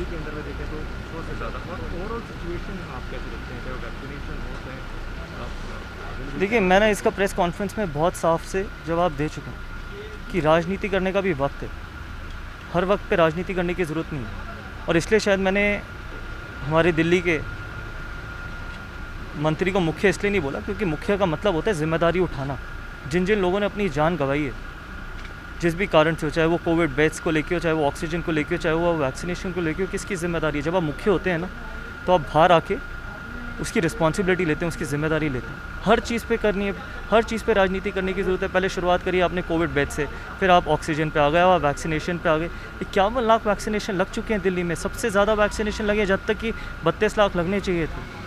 दिल्ली के अंदर में देखें तो 100 से ज़्यादा। और ओवरऑल सिचुएशन आप कैसे देखते हैं, चाहे वैक्सीनेशन हो चाहे देखिए, मैंने इसका प्रेस कॉन्फ्रेंस में बहुत साफ से जवाब दे चुका हूँ कि राजनीति करने का भी वक्त है। हर वक्त पे राजनीति करने की ज़रूरत नहीं है। और इसलिए शायद मैंने हमारे दिल्ली के मंत्री को मुखिया इसलिए नहीं बोला क्योंकि मुखिया का मतलब होता है जिम्मेदारी उठाना। जिन जिन लोगों ने अपनी जान गंवाई है, जिस भी कारण से हो, चाहे वो कोविड बेड्स को लेके हो, चाहे वो ऑक्सीजन को लेके हो, चाहे वो वैक्सीनेशन को लेके हो, किसकी जिम्मेदारी है? जब आप मुख्य होते हैं ना, तो आप बाहर आके उसकी रिस्पॉन्सिबिलिटी लेते हैं, उसकी जिम्मेदारी लेते हैं। हर चीज़ पे करनी है, हर चीज़ पे राजनीति करने की ज़रूरत है। पहले शुरुआत करी आपने कोविड बेड से, फिर आप ऑक्सीजन पे आ गए, आप वैक्सीनेशन पे आ गए। 51 लाख वैक्सीनेशन लग चुके हैं दिल्ली में, सबसे ज़्यादा वैक्सीनेशन लगे जब तक कि 32 लाख लगने चाहिए थे।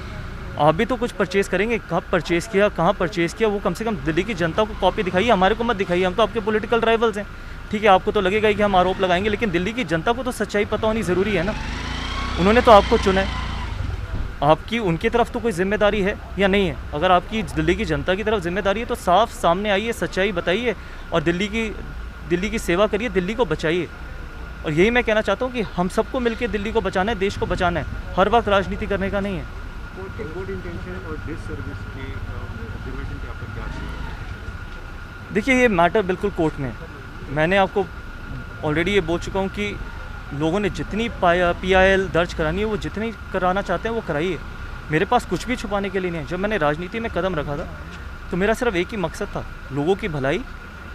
आप भी तो कुछ परचेज़ करेंगे, कब परचेज़ किया, कहाँ परचेज़ किया, वो कम से कम दिल्ली की जनता को कॉपी दिखाइए, हमारे को मत दिखाइए। हम तो आपके पॉलिटिकल राइवल्स हैं, ठीक है, आपको तो लगेगा ही कि हम आरोप लगाएंगे, लेकिन दिल्ली की जनता को तो सच्चाई पता होनी ज़रूरी है ना। उन्होंने तो आपको चुना है, आपकी उनकी तरफ तो कोई जिम्मेदारी है या नहीं है? अगर आपकी दिल्ली की जनता की तरफ जिम्मेदारी है तो साफ सामने आइए, सच्चाई बताइए और दिल्ली की सेवा करिए, दिल्ली को बचाइए। और यही मैं कहना चाहता हूँ कि हम सबको मिलकर दिल्ली को बचाना है, देश को बचाना है, हर वक्त राजनीति करने का नहीं है। कोर्ट के गुड इंटेंशन और डिससर्विस की ऑब्जर्वेशन पे आपका क्या है? देखिए, ये मैटर बिल्कुल कोर्ट में है। मैंने आपको ऑलरेडी ये बोल चुका हूँ कि लोगों ने जितनी PIL दर्ज करानी है, वो जितनी कराना चाहते हैं वो कराइए। मेरे पास कुछ भी छुपाने के लिए नहीं है। जब मैंने राजनीति में कदम रखा था तो मेरा सिर्फ एक ही मकसद था, लोगों की भलाई,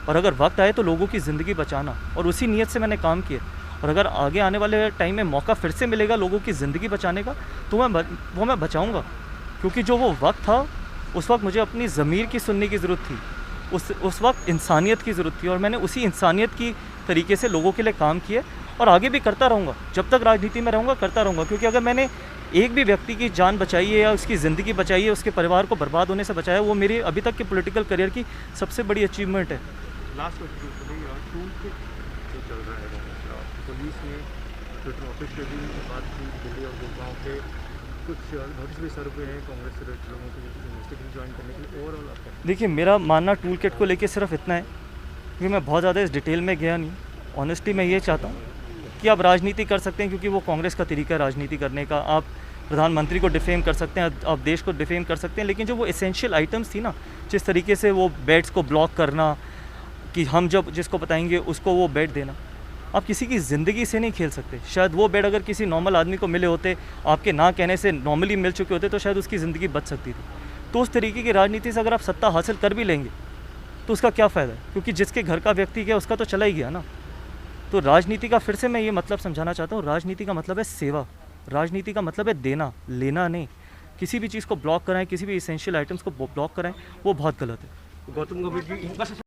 और अगर वक्त आए तो लोगों की ज़िंदगी बचाना, और उसी नीयत से मैंने काम किया। और अगर आगे आने वाले टाइम में मौका फिर से मिलेगा लोगों की ज़िंदगी बचाने का, तो मैं बचाऊँगा। क्योंकि जो वो वक्त था, उस वक्त मुझे अपनी ज़मीर की सुनने की ज़रूरत थी, उस वक्त इंसानियत की ज़रूरत थी, और मैंने उसी इंसानियत की तरीके से लोगों के लिए काम किया और आगे भी करता रहूँगा। जब तक राजनीति में रहूँगा करता रहूँगा, क्योंकि अगर मैंने एक भी व्यक्ति की जान बचाई है या उसकी ज़िंदगी बचाई है, उसके परिवार को बर्बाद होने से बचाया, वो मेरे अभी तक के पॉलिटिकल करियर की सबसे बड़ी अचीवमेंट है। लास्ट क्वेश्चन टूल किट जो चल रहा है, पुलिस ने ट्विटर ऑफिशियली बात की दिल्ली और गुड़गांव के कुछ नोटिस भी सर्व हुए हैं कांग्रेस से लोगों को इन्वेस्टिगेशन ज्वाइन करने के लिए। ओवरऑल आपका? देखिए, मेरा मानना टूल किट को लेके सिर्फ इतना है, क्योंकि मैं बहुत ज़्यादा इस डिटेल में गया नहीं। ऑनेस्टली मैं ये चाहता हूँ कि आप राजनीति कर सकते हैं, क्योंकि वो कांग्रेस का तरीका है राजनीति करने का। आप प्रधानमंत्री को डिफेम कर सकते हैं, आप देश को डिफेम कर सकते हैं, लेकिन जो वो एसेंशियल आइटम्स थी ना, जिस तरीके से वो बेड्स को ब्लॉक करना, कि हम जब जिसको बताएंगे उसको वो बेड देना, आप किसी की ज़िंदगी से नहीं खेल सकते। शायद वो बेड अगर किसी नॉर्मल आदमी को मिले होते, आपके ना कहने से नॉर्मली मिल चुके होते, तो शायद उसकी ज़िंदगी बच सकती थी। तो उस तरीके की राजनीति से अगर आप सत्ता हासिल कर भी लेंगे तो उसका क्या फ़ायदा है, क्योंकि जिसके घर का व्यक्ति गया उसका तो चला ही गया ना। तो राजनीति का फिर से मैं ये मतलब समझाना चाहता हूँ, राजनीति का मतलब है सेवा, राजनीति का मतलब है देना, लेना नहीं। किसी भी चीज़ को ब्लॉक कराएं, किसी भी इसेंशियल आइटम्स को ब्लॉक कराएं, वो बहुत गलत है। गौतम गंभीर जी